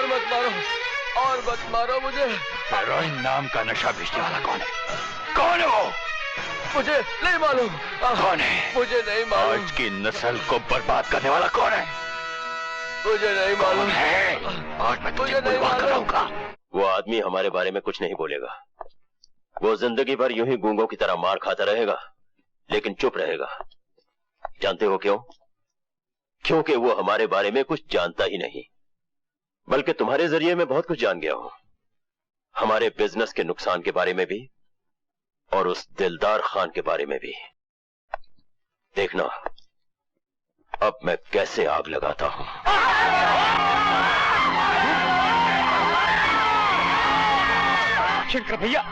और मत मारो, और मत मारो मुझे। हेरोइन नाम का नशा बेचने वाला कौन है? कौन है वो? मुझे नहीं मालूम। कौन है? मुझे नहीं मालूम। आज की नस्ल को बर्बाद करने वाला कौन है? मुझे नहीं मालूम है। आज मैं तुझे बुलवा कर रहूंगा। वो आदमी हमारे बारे में कुछ नहीं बोलेगा। वो जिंदगी भर यूं ही गूंगों की तरह मार खाता रहेगा, लेकिन चुप रहेगा। जानते हो क्यों? क्योंकि वो हमारे बारे में कुछ जानता ही नहीं। बल्कि तुम्हारे जरिए मैं बहुत कुछ जान गया हूं, हमारे बिजनेस के नुकसान के बारे में भी और उस दिलदार खान के बारे में भी। देखना अब मैं कैसे आग लगाता हूं। शंकर भैया,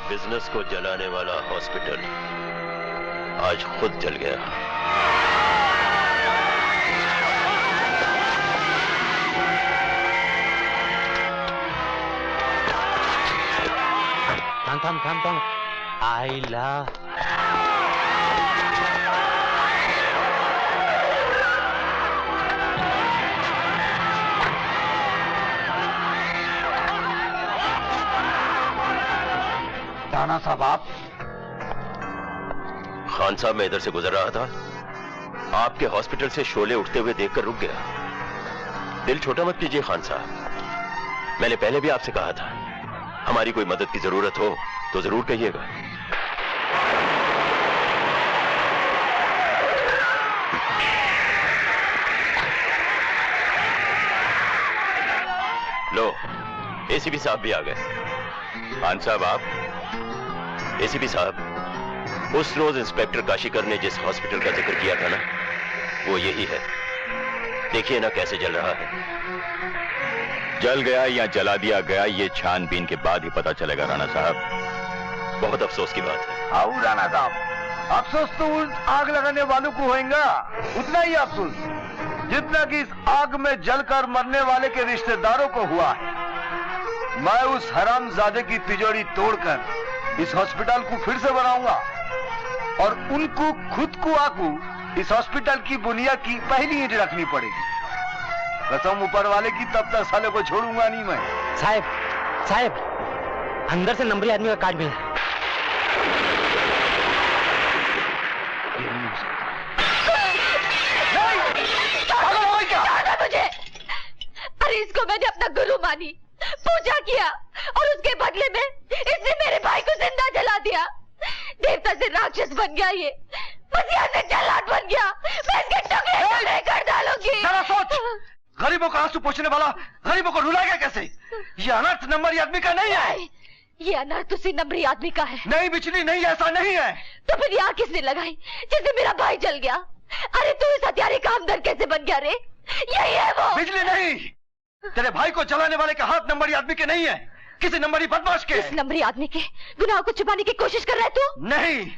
बिजनेस को जलाने वाला हॉस्पिटल आज खुद जल गया। थम आइला राणा साहब, आप? खान साहब, मैं इधर से गुजर रहा था, आपके हॉस्पिटल से शोले उठते हुए देखकर रुक गया। दिल छोटा मत कीजिए खान साहब, मैंने पहले भी आपसे कहा था, हमारी कोई मदद की जरूरत हो तो जरूर कहिएगा। लो, एसीपी साहब भी आ गए। खान साहब, आप? एसीपी साहब, उस रोज इंस्पेक्टर काशीकर ने जिस हॉस्पिटल का जिक्र किया था ना, वो यही है। देखिए ना कैसे जल रहा है। जल गया या जला दिया गया, ये छानबीन के बाद ही पता चलेगा राणा साहब। बहुत अफसोस की बात है। आओ राणा साहब, अफसोस तो उस आग लगाने वालों को होगा, उतना ही अफसोस जितना कि इस आग में जलकर मरने वाले के रिश्तेदारों को हुआ है। मैं उस हरामजादे की तिजोरी तोड़कर इस हॉस्पिटल को फिर से बनाऊंगा और उनको खुद को आकू इस हॉस्पिटल की बुनियाद की पहली ईंट रखनी पड़ेगी। कसम ऊपर वाले की, तब तक साले को छोड़ूंगा नहीं मैं। साहब, अंदर से नंबरी आदमी का कार्ड मिला। तुझे? अरे इसको मैंने अपना गुरु मानी, पूजा किया और उसके बदले में इसने मेरे भाई को जिंदा जला दिया। देवता से राक्षस बन गया ये, मसीहा से जल्लाद बन गया। मैं इसके टुकड़े कर डालूंगी। जरा सोच, गरीबों का आंसू पोंछने वाला गरीबों को रुलाएगा कैसे? ये अनर्थ नंबरी आदमी का नहीं है। ये अनर्थ उसी नंबरी आदमी का है। नहीं बिजली नहीं, ऐसा नहीं है। तो फिर यहाँ किसने लगाई जिससे मेरा भाई जल गया? अरे तू इस हत्यारे का हमदर्द कैसे बन गया रे? यही है वो। बिजली नहीं, तेरे भाई को जलाने वाले का हाथ नंबरी आदमी के नहीं है, किसी नंबरी बदमाश के। इस नंबरी आदमी के गुनाह को छुपाने की कोशिश कर रहा है तू? नहीं,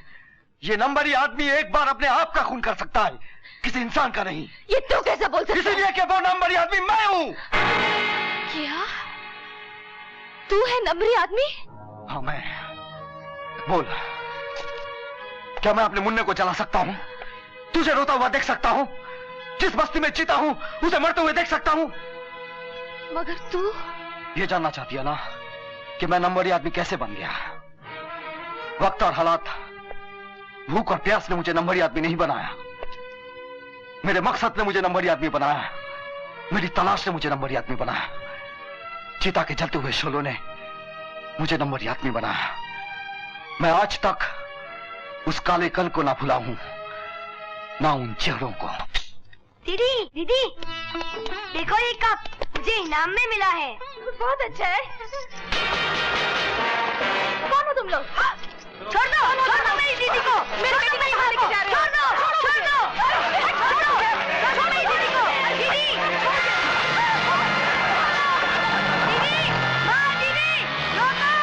ये नंबरी आदमी एक बार अपने आप का खून कर सकता है, किसी इंसान का नहीं। ये तू कैसे बोल सकता है? इसीलिए कि वो नंबरी आदमी मैं हूँ। क्या तू है नंबरी आदमी? हाँ मैं। बोल, क्या मैं अपने मुन्ने को जला सकता हूँ? तुझे रोता हुआ देख सकता हूँ? जिस बस्ती में जीता हूँ उसे मरते हुए देख सकता हूँ? मगर तू ये जानना चाहती है ना कि मैं नंबरी आदमी कैसे बन गया? वक्त और हालात, भूख और प्यास ने मुझे नंबरी आदमी नहीं बनाया। मेरे मकसद ने मुझे नंबरी आदमी बनाया, मेरी तलाश ने मुझे नंबरी आदमी बनाया, चिता के जलते हुए शोलों ने मुझे नंबरी आदमी बनाया। मैं आज तक उस काले कल को ना भुला हूं, ना उन चेहरों को। दीदी दीदी देखो ये कप मुझे इनाम में मिला है। बहुत अच्छा है। कौन हो तुम लोग? छोड़ दो मेरी दीदी को। मेरे बेटी को कहाँ लेके जा रहे हो? छोड़ दो मेरी दीदी को। दीदी माँ, दीदी रोको।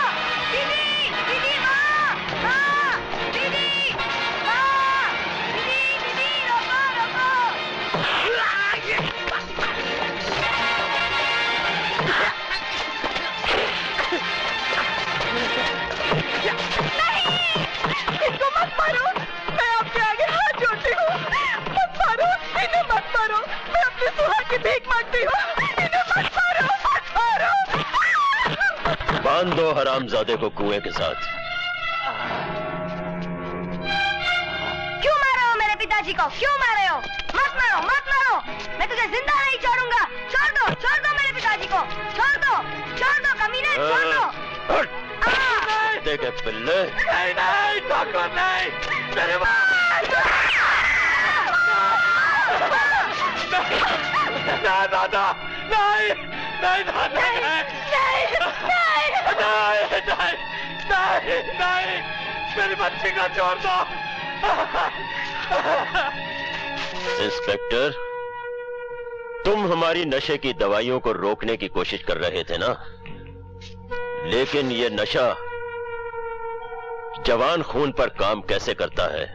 दीदी माँ, दीदी इसको मत मारो, मैं आपके आगे हाथ जोड़ती हूँ। मत मारो, इन्हें मत मारो, मैं अपने सुहाग की भीख मांगती हूँ। इन्हें मत मारो, मत मारो। बांध दो हरामजादे को कुएं के साथ। क्यों मार रहे हो मेरे पिताजी को? क्यों मार रहे हो? मत मारो, मत मारो, मैं तुझे जिंदा नहीं छोड़ूंगा। छोड़ दो मेरे पिताजी को। छोड़ दो कमीने, छोड़ दो। देखे पिल्ले। नहीं नहीं ठाकुर नहीं, मेरे ना दादा नहीं नहीं दादा नहीं, मेरी बच्ची का छोड़ दो। इंस्पेक्टर, तुम हमारी नशे की दवाइयों को रोकने की कोशिश कर रहे थे ना, लेकिन ये नशा जवान खून पर काम कैसे करता है,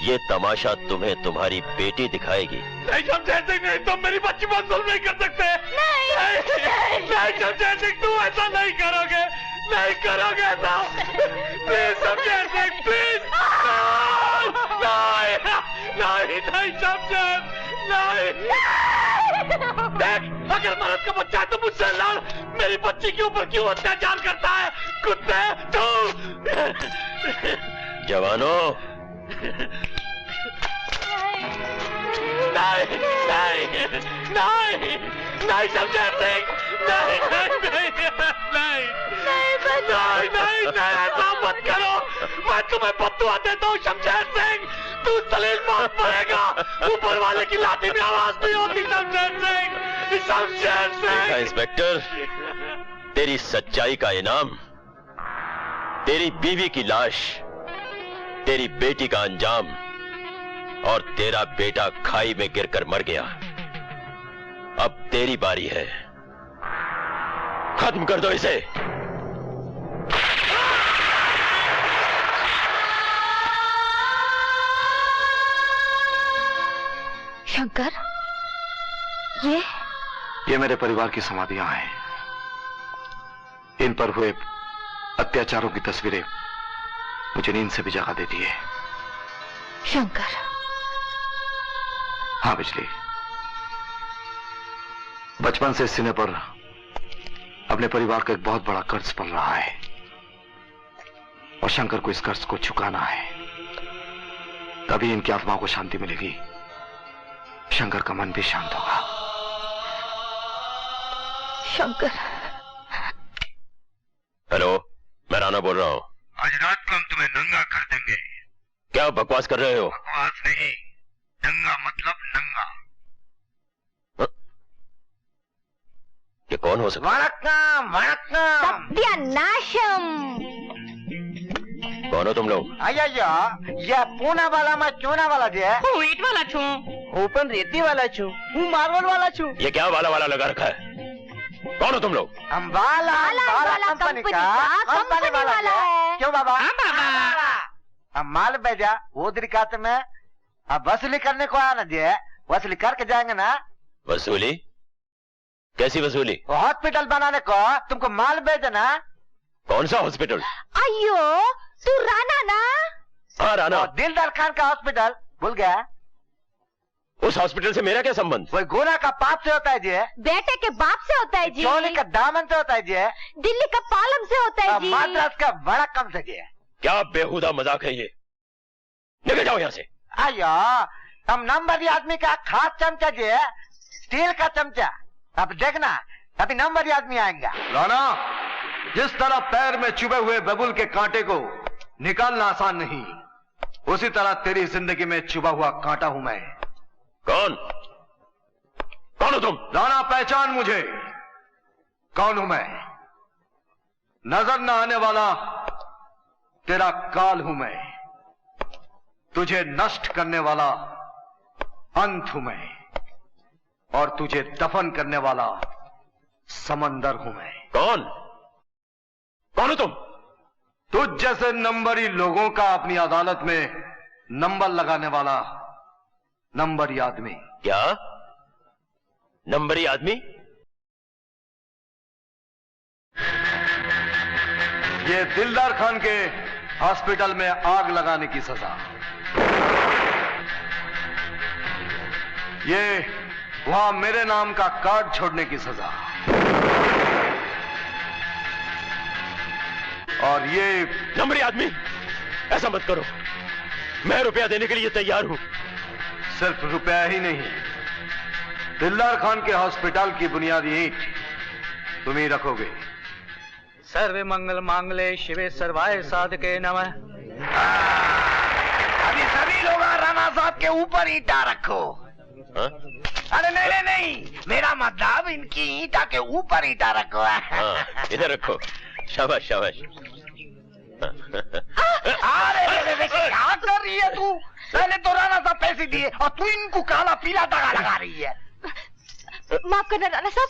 ये तमाशा तुम्हें तुम्हारी बेटी दिखाएगी। नहीं शमशेर सिंह, नहीं, तुम मेरी बच्ची पर जुल्म नहीं कर सकते। नहीं शमशेर सिंह, तुम ऐसा नहीं करोगे, नहीं करोगे ऐसा। Please Shamsher Singh, please. नहीं शमशेर, नहीं। देख, अगर मर्द का बच्चा है तो मुझसे लड़। मेरी बच्ची के ऊपर क्यों अत्याचार करता है कुत्ते तू? जवानों, नहीं शमशेर सिंह, नहीं, ऐसा मत करो। मैं तुम्हें बद्दुआ देता हूँ शमशेर सिंह, तू सलील मौत मरेगा। ऊपर वाले की लाठी में आवाज नहीं होती शमशेर सिंह। देखा इंस्पेक्टर, तेरी सच्चाई का इनाम, तेरी बीवी की लाश, तेरी बेटी का अंजाम, और तेरा बेटा खाई में गिरकर मर गया। अब तेरी बारी है, खत्म कर दो इसे। शंकर, ये मेरे परिवार की समाधियां हैं। इन पर हुए अत्याचारों की तस्वीरें मुझे नींद से भी जगा देती है। शंकर। हाँ बिजली, बचपन से इस सीने पर अपने परिवार का एक बहुत बड़ा कर्ज पल रहा है, और शंकर को इस कर्ज को चुकाना है। तभी इनकी आत्माओं को शांति मिलेगी, शंकर का मन भी शांत होगा। शंकर। हेलो, मैं राणा बोल रहा हूँ। आज रात को हम तुम्हें नंगा कर देंगे। क्या बकवास कर रहे हो? बकवास नहीं, नंगा मतलब नंगा। ये कौन हो सकता? वणक्कम वणक्कम। सत्यानाशम। कौन हो तुम लोग? अय्या, ये पूना वाला मैं चूना वाला जे। હું ઈટ વાલા છું, હું પણ રેતી વાલા છું, હું માર્બલ वाला છું। ये क्या वाला वाला लगा रखा है? कौन हो तुम लोग? हम वाला कंपनी का कंपनी वाला है। क्यों बाबा? हाँ बाबा। हम माल भेजा वो दिखाते में, अब वसूली करने को आया ना जे, वसूली करके जाएंगे ना। वसूली? कैसी वसूली? वो हॉस्पिटल बनाने को तुमको माल भेजना। कौन सा हॉस्पिटल? अयो, तू राणा ना? हाँ राणा। दिलदार खान का हॉस्पिटल भूल गया? उस हॉस्पिटल से मेरा क्या संबंध? वही गुना का पाप से होता है जी, बेटे के बाप से होता है जी, चोली का दामन से होता है जी, दिल्ली का पालम से होता है जी। माद्रास का बड़ा कम से जी। क्या बेहुदा मजाक है ये? निकल जाओ यहाँ से। अयो, हम नंबर आदमी का खास चमचा जो है स्टील का चमचा। अब देखना अभी नंबर आदमी आएगा। राणा, जिस तरह पैर में चुभे हुए बबुल के कांटे को निकालना आसान नहीं, उसी तरह तेरी जिंदगी में चुभा हुआ कांटा हूं मैं। कौन हो तुम? राणा, पहचान मुझे। कौन हूं मैं? नजर न आने वाला तेरा काल हूं मैं। तुझे नष्ट करने वाला अंत हूं मैं, और तुझे दफन करने वाला समंदर हूं मैं। कौन हो तुम? तुझ जैसे नंबरी लोगों का अपनी अदालत में नंबर लगाने वाला नंबरी आदमी। क्या नंबरी आदमी? ये दिलदार खान के हॉस्पिटल में आग लगाने की सजा, ये वहां मेरे नाम का कार्ड छोड़ने की सजा, और ये नंबरी आदमी, ऐसा मत करो। मैं रुपया देने के लिए तैयार हूं। सिर्फ रुपया ही नहीं, दिलदार खान के हॉस्पिटल की बुनियादी ईंट तुम ही रखोगे। सर्वे मंगल मांगले शिवे सर्वाय साधके नमः। अभी सभी लोग राणा साहब के ऊपर ईंटा रखो। हा? अरे नहीं नहीं, मेरा मतलब इनकी ईंटा के ऊपर ईंटा रखो। हाँ, इधर रखो। शाबाश शाबाश। अरे क्या कर रही है तू? पहले तो राणा साहब पैसे दिए और तू इनको काला पीला दगा लगा रही है। माफ करना राणा साहब,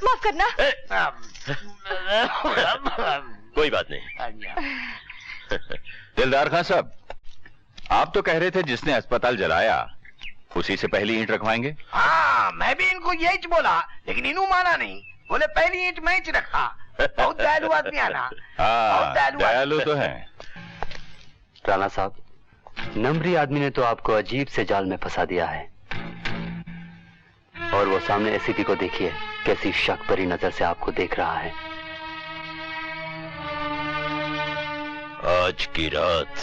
माफ करना। कोई बात नहीं। दिलदार खान साहब, आप तो कह रहे थे जिसने अस्पताल जलाया उसी से पहली ईंट रखवाएंगे। हाँ, मैं भी इनको यही बोला, लेकिन इन्हों माना नहीं। बोले पहली ईंट मैं ही रखा। बहुत दयालु आदमी है ना। हाँ, दयालु तो है। राणा साहब, नंबरी आदमी ने तो आपको अजीब से जाल में फंसा दिया है, और वो सामने एसीपी को देखिए कैसी शक भरी नजर से आपको देख रहा है। आज की रात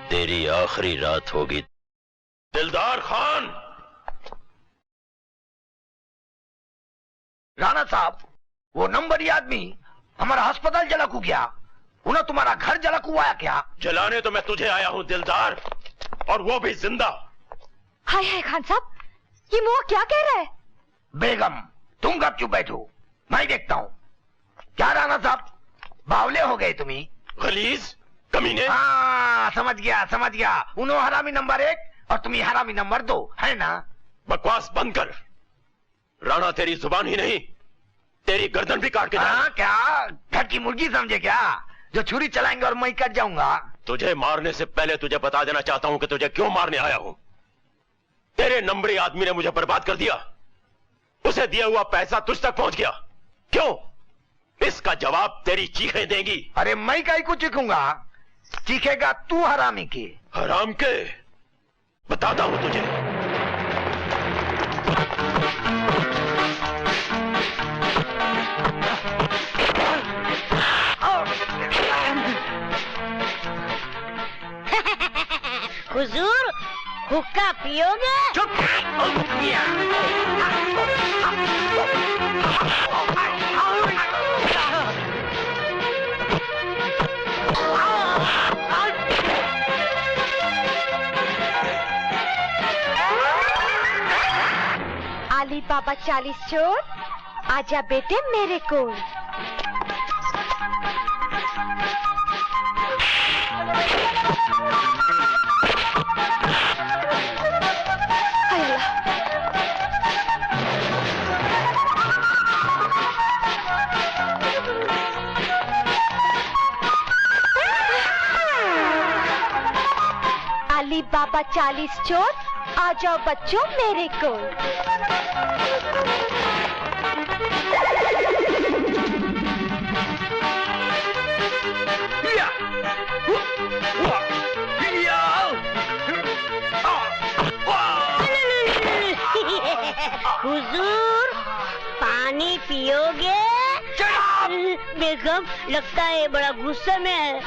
तेरी आखिरी रात होगी दिलदार खान। राणा साहब, वो नंबरी आदमी हमारा अस्पताल जला को गया। उन्हें तुम्हारा घर जला को आया क्या? जलाने तो मैं तुझे आया हूं दिलदार, और वो भी जिंदा। हाय हाय खान साहब, ये मुआ क्या कह रहा है? बेगम, तुम गपचुप बैठो, मैं देखता हूँ। क्या राणा साहब, बावले हो गए तुम्ही? गलीज कमीने। हाँ, समझ गया। उन्होंने हरामी नंबर 1 और तुम्ही हरामी नंबर 2, है ना? बकवास बंद कर। राणा तेरी जुबान ही नहीं, तेरी गर्दन भी काट के जाएगा। हाँ, क्या घर की मुर्गी समझे क्या, जो छुरी चलाएंगे और मैं कट जाऊंगा? तुझे मारने से पहले तुझे बता देना चाहता हूं कि तुझे क्यों मारने आया हूं। तेरे नंबरी आदमी ने मुझे बर्बाद कर दिया। उसे दिया हुआ पैसा तुझ तक पहुंच गया। क्यों? इसका जवाब तेरी चीखें देंगी। अरे मैं काहे को चीखूंगा? चीखेगा तू हरामी की। हराम के? बताता हूं तुझे। हुजूर, हुक्का पियोगे? चुप। आली बाबा 40 चोर, आजा बेटे मेरे कोल। अली बाबा 40 चोर, आ जाओ बच्चों मेरे कोल। हुजूर, पानी पियोगे? बेगम, लगता है बड़ा गुस्से में है।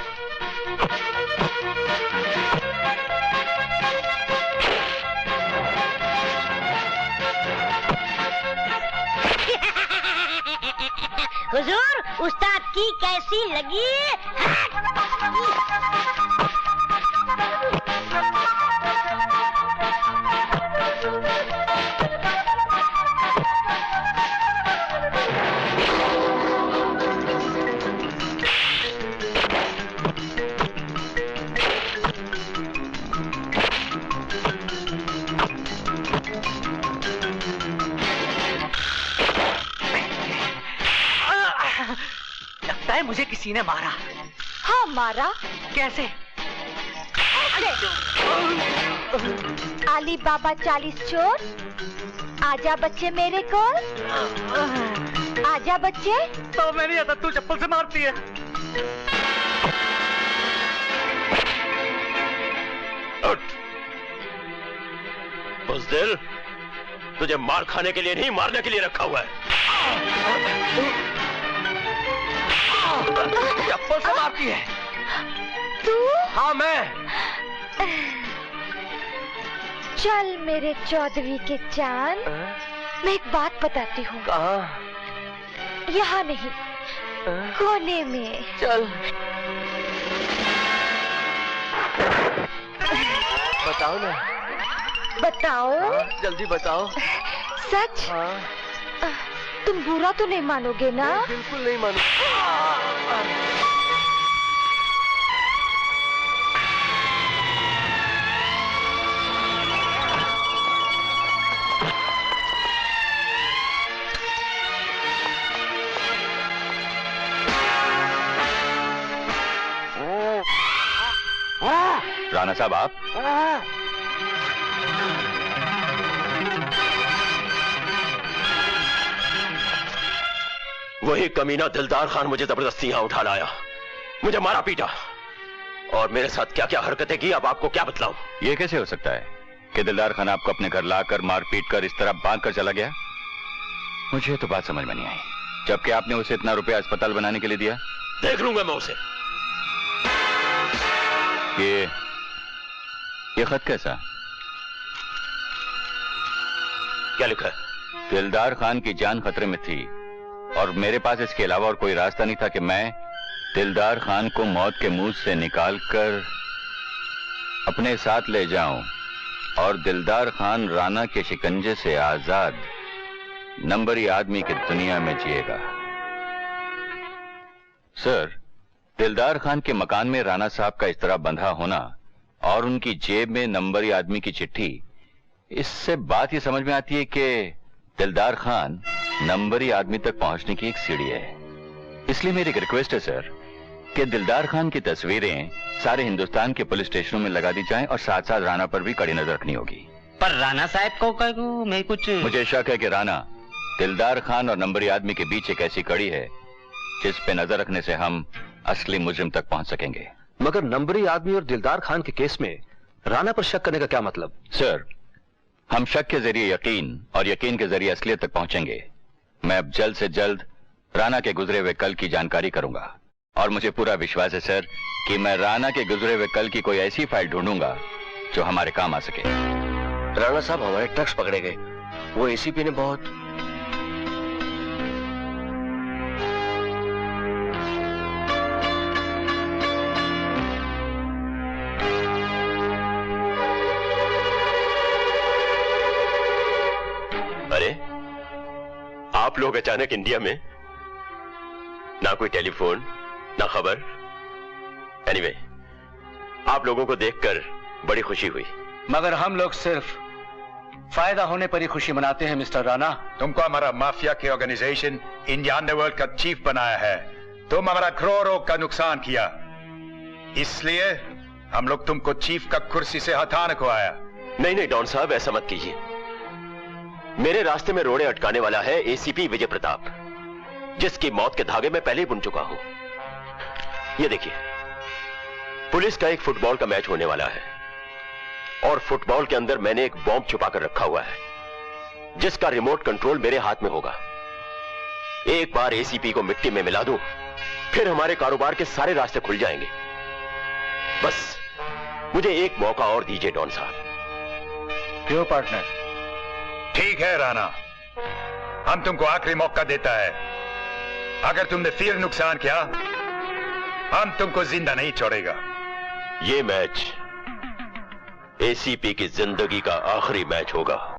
देखी कैसी लगी? लगता है मुझे किसी ने मारा। हाँ मारा। कैसे? आली बाबा 40 चोर, आजा बच्चे मेरे को, आजा बच्चे। तो मैं नहीं आता, तू चप्पल से मारती है। बुज़दिल, तुझे मार खाने के लिए नहीं, मारने के लिए रखा हुआ है। चप्पल से मारती है तू? हाँ मैं। चल मेरे चौधरी के चांद, मैं एक बात बताती हूँ। कहाँ? यहाँ नहीं, कोने में। चल। बताओ ना। बताओ। हाँ, जल्दी बताओ। सच? हाँ। तुम बुरा तो नहीं मानोगे ना? बिल्कुल नहीं मानूंगा। राणा साहब आप? वही कमीना दिलदार खान मुझे जबरदस्ती यहां उठा लाया, मुझे मारा पीटा और मेरे साथ क्या क्या हरकतें की, अब आपको क्या बतलाऊं। ये कैसे हो सकता है कि दिलदार खान आपको अपने घर लाकर मार पीट कर इस तरह बांध कर चला गया? मुझे तो बात समझ में नहीं आई, जबकि आपने उसे इतना रुपया अस्पताल बनाने के लिए दिया। देख लूंगा मैं उसे। ये खत कैसा? क्या लिखा है? दिलदार खान की जान खतरे में थी और मेरे पास इसके अलावा और कोई रास्ता नहीं था कि मैं दिलदार खान को मौत के मुंह से निकालकर अपने साथ ले जाऊं और दिलदार खान राणा के शिकंजे से आजाद नंबरी आदमी की दुनिया में जिएगा। सर, दिलदार खान के मकान में राणा साहब का इस तरह बंधा होना और उनकी जेब में नंबरी आदमी की चिट्ठी, इससे बात यह समझ में आती है कि दिलदार खान नंबरी आदमी तक पहुंचने की एक सीढ़ी है। इसलिए मेरी एक रिक्वेस्ट है सर कि दिलदार खान की तस्वीरें सारे हिंदुस्तान के पुलिस स्टेशनों में लगा दी जाएं और साथ साथ राणा पर भी कड़ी नजर रखनी होगी। पर राणा साहब को मैं कुछ, मुझे शक है कि राणा दिलदार खान और नंबरी आदमी के बीच एक ऐसी कड़ी है जिस पे नजर रखने से हम असली मुजरिम तक पहुंच सकेंगे। मगर नंबरी आदमी और दिलदार खान के केस में राणा पर शक करने का क्या मतलब? सर, हम शक के जरिए यकीन और यकीन के जरिए असलियत तक पहुंचेंगे। मैं अब जल्द से जल्द राणा के गुजरे हुए कल की जानकारी करूंगा और मुझे पूरा विश्वास है सर कि मैं राणा के गुजरे हुए कल की कोई ऐसी फाइल ढूंढूंगा जो हमारे काम आ सके। राणा साहब, हमारे ट्रक्स पकड़े गए, वो एसीपी ने बहुत आप लोग अचानक इंडिया में, ना कोई टेलीफोन ना खबर। एनीवे, आप लोगों को देखकर बड़ी खुशी हुई। मगर हम लोग सिर्फ फायदा होने पर ही खुशी मनाते हैं मिस्टर राणा। तुमको हमारा माफिया के ऑर्गेनाइजेशन इंडिया अंडरवर्ल्ड का चीफ बनाया है, तुम हमारा करोड़ों का नुकसान किया, इसलिए हम लोग तुमको चीफ का कुर्सी से हटाने को आया। नहीं नहीं डॉन साहब, ऐसा मत कीजिए। मेरे रास्ते में रोड़े अटकाने वाला है एसीपी विजय प्रताप, जिसकी मौत के धागे में पहले ही बुन चुका हूं। ये देखिए, पुलिस का एक फुटबॉल का मैच होने वाला है और फुटबॉल के अंदर मैंने एक बॉम्ब छुपा कर रखा हुआ है जिसका रिमोट कंट्रोल मेरे हाथ में होगा। एक बार एसीपी को मिट्टी में मिला दूं, फिर हमारे कारोबार के सारे रास्ते खुल जाएंगे। बस मुझे एक मौका और दीजिए डॉन साहब। क्यों पार्टनर? ठीक है राणा, हम तुमको आखिरी मौका देता है। अगर तुमने फिर नुकसान किया हम तुमको जिंदा नहीं छोड़ेगा। ये मैच एसीपी की जिंदगी का आखिरी मैच होगा।